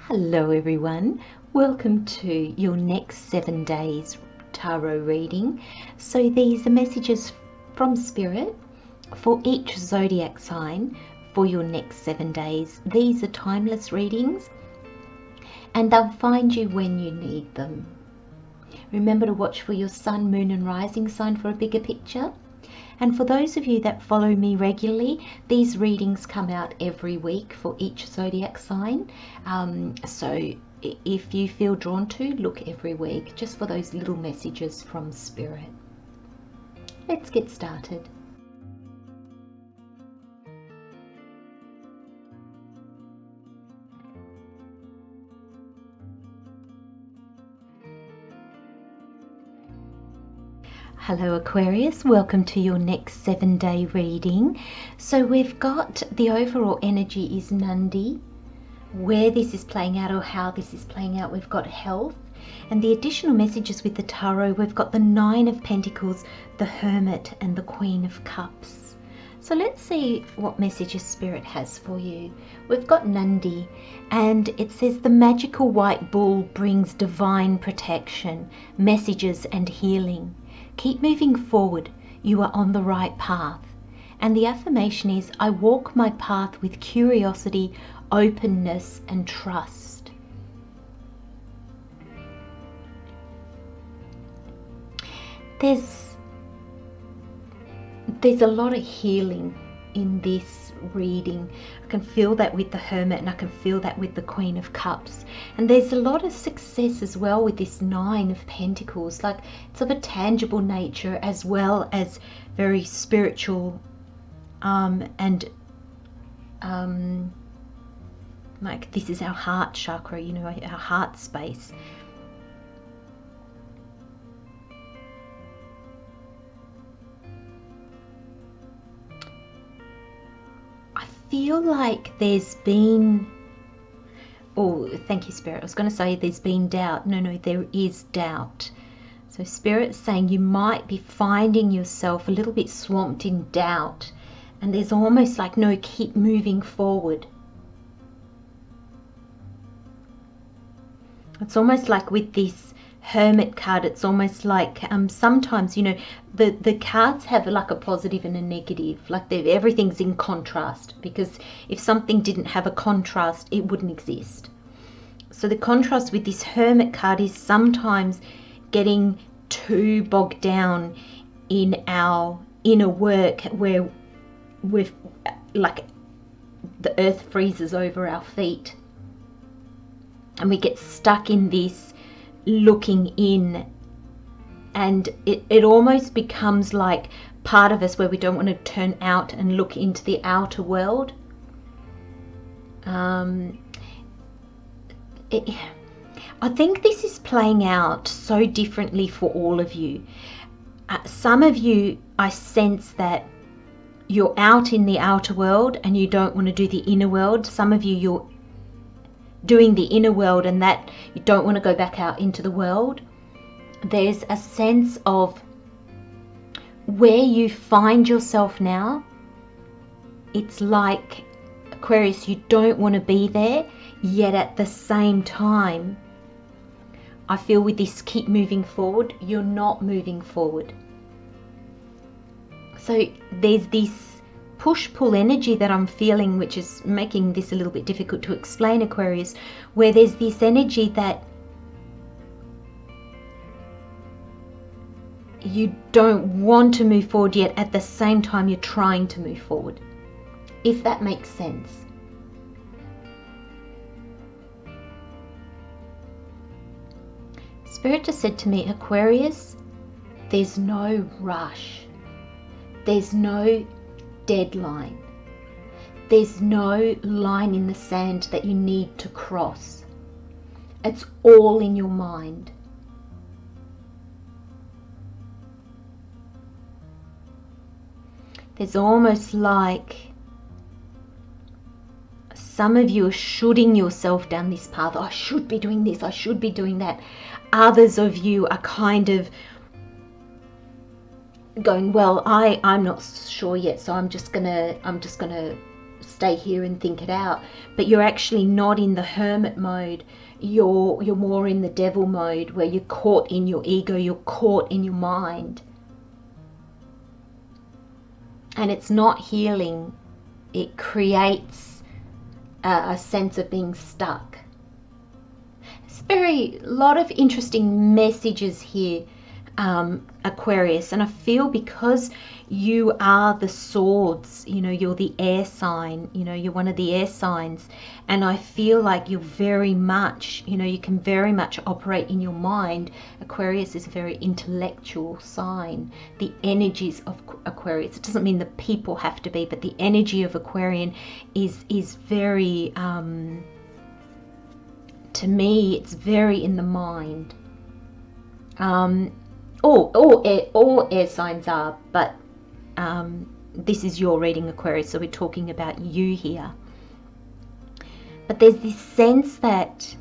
Hello everyone, welcome to your next 7 days tarot reading. So these are messages from Spirit for each zodiac sign for your next 7 days. These are timeless readings and they'll find you when you need them. Remember to watch for your sun, moon and rising sign for a bigger picture. And for those of you that follow me regularly, these readings come out every week for each zodiac sign. So if you feel drawn to, look every week, just for those little messages from Spirit. Let's get started. Hello Aquarius, welcome to your next 7-day reading. So we've got the overall energy is Nandi. Where this is playing out or how this is playing out, we've got health. And the additional messages with the tarot, we've got the 9 of Pentacles, the Hermit and the Queen of Cups. So let's see what messages Spirit has for you. We've got Nandi and it says the magical white bull brings divine protection, messages and healing. Keep moving forward, you are on the right path. And the affirmation is, I walk my path with curiosity, openness and trust. There's a lot of healing in this reading. I can feel that with the Hermit and I can feel that with the Queen of Cups. And there's a lot of success as well with this 9 of Pentacles. Like it's of a tangible nature as well as very spiritual like this is our heart chakra, you know, our heart space. Feel like there's been, oh thank you Spirit, I was going to say there's been doubt. No, there is doubt. So Spirit's saying you might be finding yourself a little bit swamped in doubt, and there's almost like, no, keep moving forward. It's almost like with this Hermit card, it's almost like sometimes, you know, the cards have like a positive and a negative, like everything's in contrast, because if something didn't have a contrast it wouldn't exist. So the contrast with this Hermit card is sometimes getting too bogged down in our inner work, where we've like the earth freezes over our feet and we get stuck in this looking in, and it almost becomes like part of us where we don't want to turn out and look into the outer world. I think this is playing out so differently for all of you. Some of you, I sense that you're out in the outer world and you don't want to do the inner world. Some of you, you're doing the inner world and that you don't want to go back out into the world. There's a sense of where you find yourself now. It's like, Aquarius, you don't want to be there, yet at the same time I feel with this keep moving forward, you're not moving forward. So there's this push-pull energy that I'm feeling, which is making this a little bit difficult to explain, Aquarius, where there's this energy that you don't want to move forward yet at the same time you're trying to move forward, if that makes sense. Spirit just said to me, Aquarius, there's no rush, there's no deadline, there's no line in the sand that you need to cross. It's all in your mind. There's almost like some of you are shooting yourself down this path. I should be doing this, I should be doing that. Others of you are kind of going, well, I'm not sure yet, so I'm just gonna stay here and think it out. But you're actually not in the hermit mode. You're more in the devil mode, where you're caught in your ego, you're caught in your mind. And it's not healing. It creates a sense of being stuck. It's a lot of interesting messages here, Aquarius. And I feel because you are the swords, you know, you're the air sign, you know, you're one of the air signs. And I feel like you're very much, you know, you can very much operate in your mind. Aquarius is a very intellectual sign. The energies of Aquarius, it doesn't mean that people have to be, but the energy of Aquarian is very, to me, it's very in the mind. All air signs are, but this is your reading, Aquarius, so we're talking about you here. But there's this sense that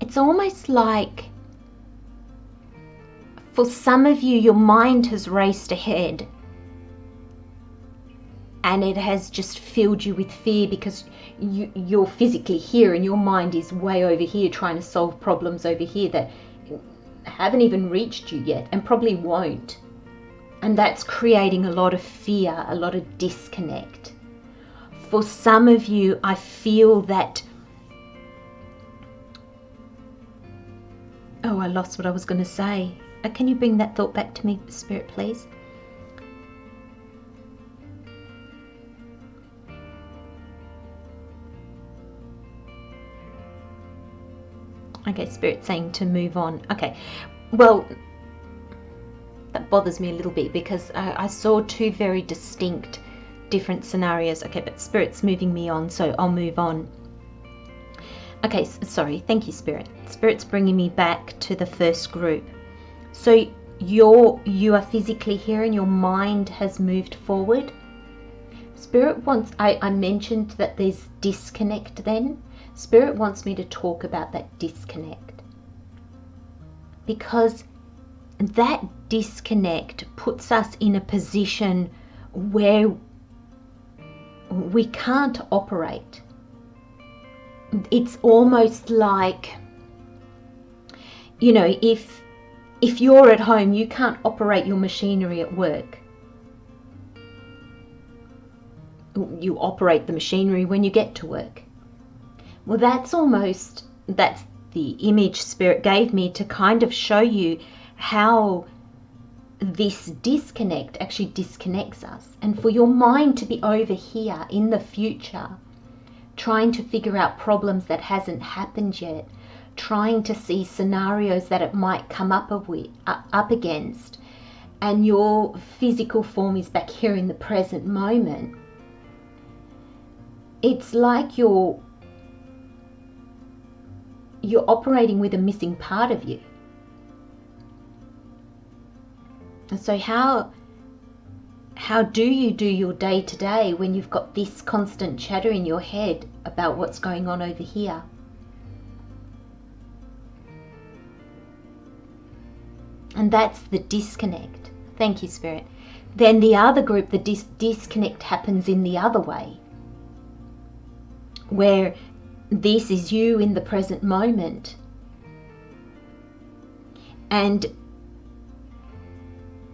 it's almost like, for some of you, your mind has raced ahead and it has just filled you with fear, because you're physically here and your mind is way over here trying to solve problems over here that haven't even reached you yet and probably won't. And that's creating a lot of fear, a lot of disconnect. For some of you, I feel that... Oh, I lost what I was going to say. Can you bring that thought back to me, Spirit, please? Okay, Spirit saying to move on. Okay, well, that bothers me a little bit, because I saw two very distinct different scenarios. Okay, but Spirit's moving me on, so I'll move on. Okay, sorry, thank you, Spirit. Spirit's bringing me back to the first group. So you are physically here and your mind has moved forward. Spirit wants, I mentioned that there's disconnect then. Spirit wants me to talk about that disconnect, because that disconnect puts us in a position where we can't operate. It's almost like, you know, if you're at home, you can't operate your machinery at work. You operate the machinery when you get to work. Well, that's the image Spirit gave me to kind of show you how this disconnect actually disconnects us. And for your mind to be over here in the future, trying to figure out problems that hasn't happened yet, trying to see scenarios that it might come up against, and your physical form is back here in the present moment, it's like you're operating with a missing part of you. And so how do you do your day to day when you've got this constant chatter in your head about what's going on over here? And that's the disconnect. Thank you, Spirit. Then the other group, the disconnect happens in the other way, where this is you in the present moment, and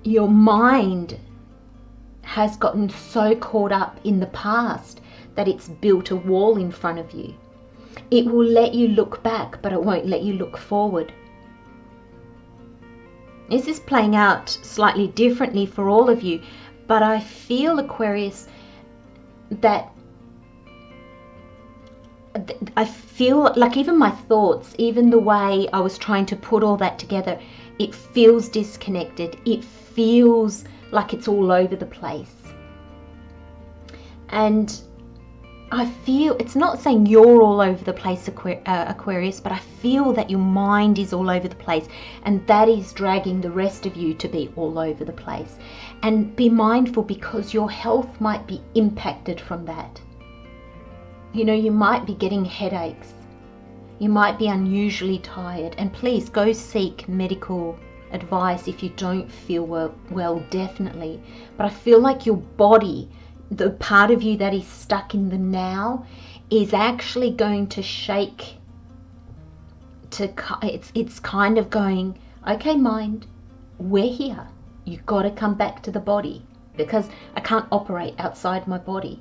your mind has gotten so caught up in the past that it's built a wall in front of you. It will let you look back, but it won't let you look forward. This is playing out slightly differently for all of you, but I feel, Aquarius, that I feel like even my thoughts, even the way I was trying to put all that together, it feels disconnected. It feels like it's all over the place. And I feel, it's not saying you're all over the place, Aquarius, but I feel that your mind is all over the place, and that is dragging the rest of you to be all over the place. And be mindful, because your health might be impacted from that. You know, you might be getting headaches. You might be unusually tired. And please go seek medical advice if you don't feel well, definitely. But I feel like your body, the part of you that is stuck in the now is actually going to shake it's kind of going, okay, mind, we're here. You've got to come back to the body, because I can't operate outside my body.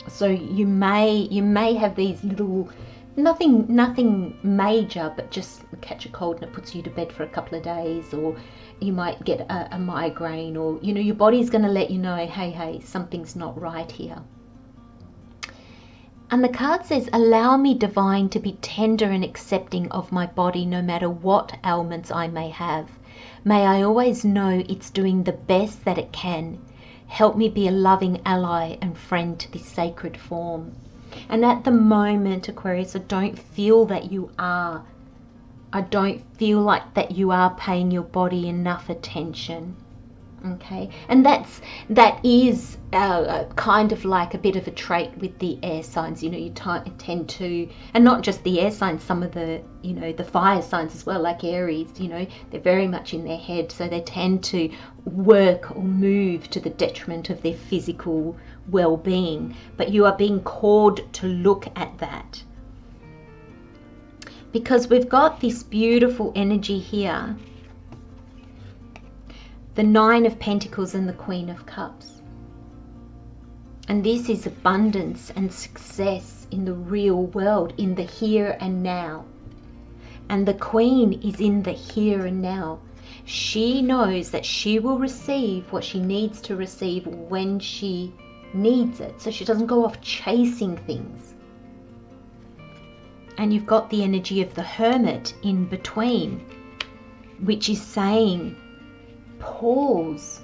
So you may have these little, nothing major, but just catch a cold and it puts you to bed for a couple of days, or you might get a migraine, or your body's going to let you know, hey, something's not right here. And the card says, allow me, divine, to be tender and accepting of my body, no matter what ailments I may have. May I always know it's doing the best that it can. Help me be a loving ally and friend to this sacred form. And at the moment, Aquarius, I don't feel that you are. I don't feel like that you are paying your body enough attention. Okay, and that is kind of like a bit of a trait with the air signs. You tend to, and not just the air signs, some of the the fire signs as well, like Aries. They're very much in their head, so they tend to work or move to the detriment of their physical well-being. But you are being called to look at that, because we've got this beautiful energy here. The Nine of Pentacles and the Queen of Cups. And this is abundance and success in the real world, in the here and now. And the Queen is in the here and now. She knows that she will receive what she needs to receive when she needs it. So she doesn't go off chasing things. And you've got the energy of the Hermit in between, which is saying, pause,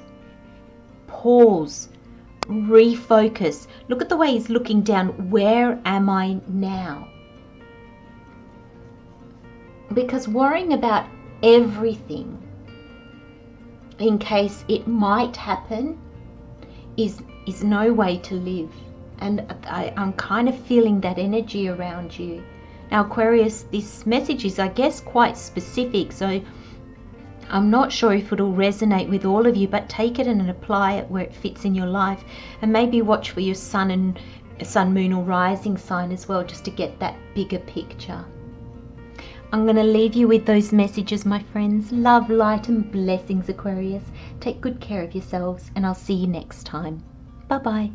refocus. Look at the way he's looking down. Where am I now? Because worrying about everything in case it might happen is no way to live. And I'm kind of feeling that energy around you. Now, Aquarius, this message is, I guess, quite specific, so I'm not sure if it'll resonate with all of you, but take it and apply it where it fits in your life. And maybe watch for your sun, moon or rising sign as well, just to get that bigger picture. I'm going to leave you with those messages, my friends. Love, light and blessings, Aquarius. Take good care of yourselves, and I'll see you next time. Bye-bye.